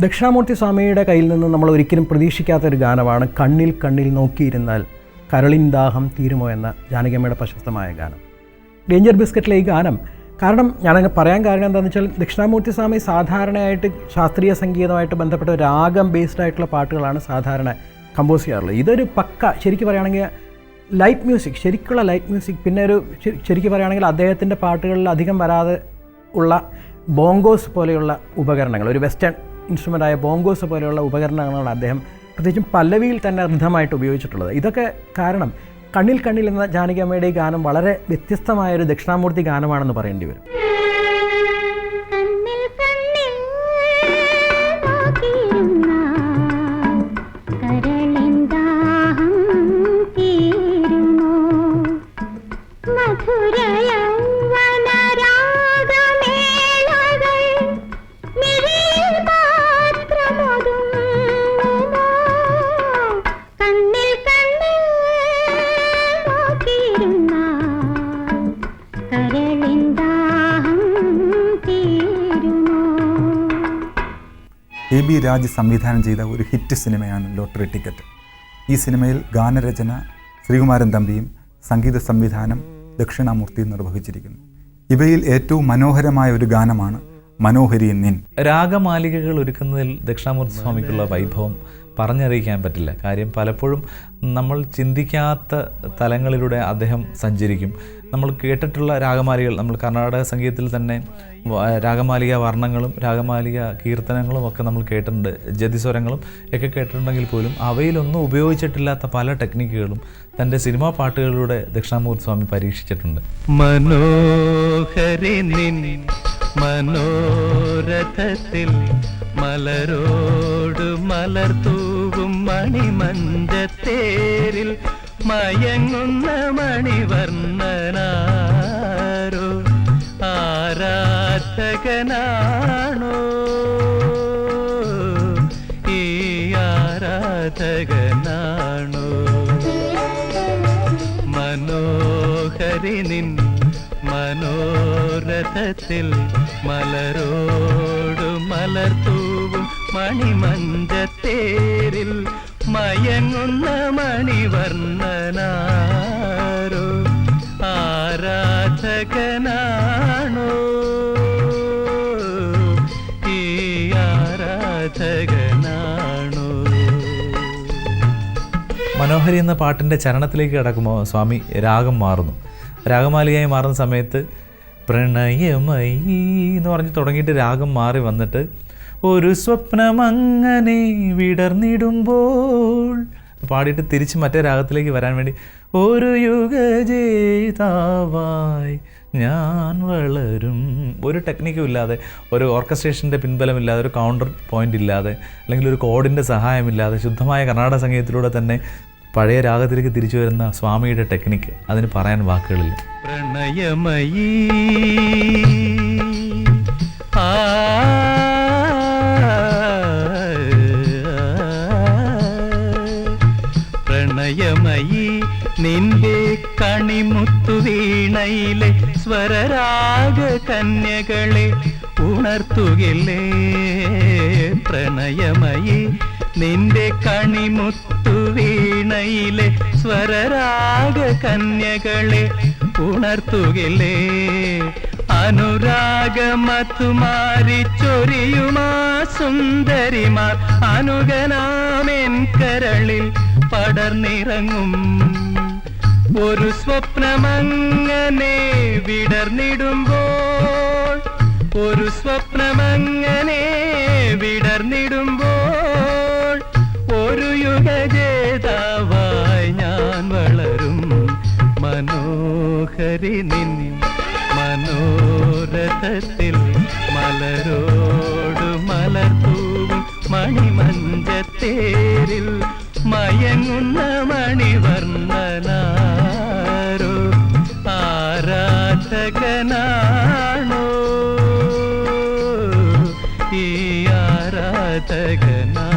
ദക്ഷിണാമൂർത്തി സ്വാമിയുടെ കയ്യിൽ നിന്ന് നമ്മൾ ഒരിക്കലും പ്രതീക്ഷിക്കാത്തൊരു ഗാനമാണ് കണ്ണിൽ കണ്ണിൽ നോക്കിയിരുന്നാൽ കരളിൻ ദാഹം തീരുമോ എന്ന ജാനകിയമ്മയുടെ പ്രശസ്തമായ ഗാനം. ഡേഞ്ചർ ബിസ്ക്കറ്റിലെ ഈ ഗാനം കാരണം ഞാനങ്ങനെ പറയാൻ കാരണം എന്താണെന്ന് വെച്ചാൽ ദക്ഷിണാമൂർത്തി സ്വാമി സാധാരണയായിട്ട് ശാസ്ത്രീയ സംഗീതമായിട്ട് ബന്ധപ്പെട്ട രാഗം ബേസ്ഡ് ആയിട്ടുള്ള പാട്ടുകളാണ് സാധാരണ കമ്പോസ് ചെയ്യാറുള്ളത്. ഇതൊരു പക്ക ശരിക്കും പറയുകയാണെങ്കിൽ ലൈറ്റ് മ്യൂസിക്, ശരിക്കുള്ള ലൈറ്റ് മ്യൂസിക്. പിന്നെ ഒരു ശരിക്കും പറയുകയാണെങ്കിൽ അദ്ദേഹത്തിൻ്റെ പാട്ടുകളിൽ അധികം വരാതെ ഉള്ള ബോങ്കോസ് പോലെയുള്ള ഉപകരണങ്ങൾ, ഒരു വെസ്റ്റേൺ ഇൻസ്ട്രുമെൻ്റായ ബോങ്കോസ് പോലെയുള്ള ഉപകരണങ്ങളാണ് അദ്ദേഹം പ്രത്യേകിച്ചും പല്ലവിയിൽ തന്നെ ഋദ്ധമായിട്ട് ഉപയോഗിച്ചിട്ടുള്ളത്. ഇതൊക്കെ കാരണം കണ്ണിൽ കണ്ണിൽ എന്ന ജാനകിയമ്മയുടെ ഈ ഗാനം വളരെ വ്യത്യസ്തമായൊരു ദക്ഷിണാമൂർത്തി ഗാനമാണെന്ന് പറയേണ്ടി വരും. AB രാജ് സംവിധാനം ചെയ്ത ഒരു ഹിറ്റ് സിനിമയാണ് ലോട്ടറി ടിക്കറ്റ്. ഈ സിനിമയിൽ ഗാനരചന ശ്രീകുമാരൻ തമ്പിയും സംഗീത സംവിധാനം ദക്ഷിണാമൂർത്തി നിർവഹിച്ചിരിക്കുന്നു. ഇവയിൽ ഏറ്റവും മനോഹരമായ ഒരു ഗാനമാണ് മനോഹരി നിൻ. രാഗമാലികകൾ ഒരുക്കുന്നതിൽ ദക്ഷിണാമൂർത്തി സ്വാമിക്കുള്ള വൈഭവം പറഞ്ഞറിയിക്കാൻ പറ്റില്ല. കാര്യം പലപ്പോഴും നമ്മൾ ചിന്തിക്കാത്ത തലങ്ങളിലൂടെ അദ്ദേഹം സഞ്ചരിക്കും. നമ്മൾ കേട്ടിട്ടുള്ള രാഗമാലികൾ, നമ്മൾ കർണാടക സംഗീതത്തിൽ തന്നെ രാഗമാലിക വർണ്ണങ്ങളും രാഗമാലിക കീർത്തനങ്ങളും ഒക്കെ നമ്മൾ കേട്ടിട്ടുണ്ട്, ജതിസ്വരങ്ങളും ഒക്കെ കേട്ടിട്ടുണ്ടെങ്കിൽ പോലും അവയിലൊന്നും ഉപയോഗിച്ചിട്ടില്ലാത്ത പല ടെക്നിക്കുകളും തൻ്റെ സിനിമാ പാട്ടുകളിലൂടെ ദക്ഷിണാമൂർത്തി സ്വാമി പരീക്ഷിച്ചിട്ടുണ്ട്. മനോഹരി നിൻ മനോരഥത്തിൽ മലരോട് മലർ തൂവും മണിമഞ്ചത്തേരിൽ മയങ്ങുന്ന മണിവർണ്ണനാരോ ആരാധകനാണോ ഈ ആരാധകനാണോ മനോഹരി നിൻ മനോരഥത്തിൽ മലരോട് മലർ തൂവും മണിമഞ്ചത്തേരിൽ മയങ്ങുന്ന മണിവർണ്ണനാരോ ആരാധകനാണോ ഈ ആരാധകനാണോ. മനോഹരി എന്ന പാട്ടിൻ്റെ ചരണത്തിലേക്ക് കടക്കുമ്പോൾ സ്വാമി രാഗം മാറുന്നു. രാഗമാലികയായി മാറുന്ന സമയത്ത് പ്രണയമയി എന്ന് പറഞ്ഞ് തുടങ്ങിയിട്ട് രാഗം മാറി വന്നിട്ട് ഒരു സ്വപ്നമങ്ങനെ വിടർന്നിടുമ്പോൾ പാടിയിട്ട് തിരിച്ച് മറ്റേ രാഗത്തിലേക്ക് വരാൻ വേണ്ടി ഒരു യുഗജേതാവായി ഞാൻ വളരും, ഒരു ടെക്നിക്കും ഇല്ലാതെ, ഒരു ഓർക്കസ്ട്രേഷൻ്റെ പിൻബലമില്ലാതെ, ഒരു കൗണ്ടർ പോയിൻ്റ് ഇല്ലാതെ, അല്ലെങ്കിൽ ഒരു കോഡിൻ്റെ സഹായമില്ലാതെ ശുദ്ധമായ കർണാടക സംഗീതത്തിലൂടെ തന്നെ പഴയ രാഗത്തിലേക്ക് തിരിച്ചു വരുന്ന സ്വാമിയുടെ ടെക്നിക്ക്, അതിന് പറയാൻ വാക്കുകളില്ല. പ്രണയമയി പ്രണയമയി നിന്റെ കണിമുത്തു വീണയിലെ സ്വരരാഗ കന്യകളെ ഉണർത്തുകില്ലേ. പ്രണയമയി നിന്റെ കണിമുത്തു വീണയിലെ സ്വരരാഗ കന്യകളെ ഉണർത്തുകില്ലേ. അനുരാഗമധുമാരി ചൊരിയുമാ സുന്ദരിമാർ അനുഗനാമെൻ കരളിൽ പടർന്നിറങ്ങും. ഒരു സ്വപ്നമങ്ങനെ വിടർന്നിടുമ്പോൾ, ഒരു സ്വപ്നമങ്ങനെ വിടർന്നിടുമ്പോൾ ഒരു യുഗജേതാവായി ഞാൻ വളരും. മനോഹരി നിൻ മനോരഥത്തിൽ മലരോട് മലർ തൂവും മണിമഞ്ചത്തേരിൽ മയങ്ങുന്ന മണിവർണ്ണനാരോ ആരാധകനാണോ ഈ ആരാധകനാ.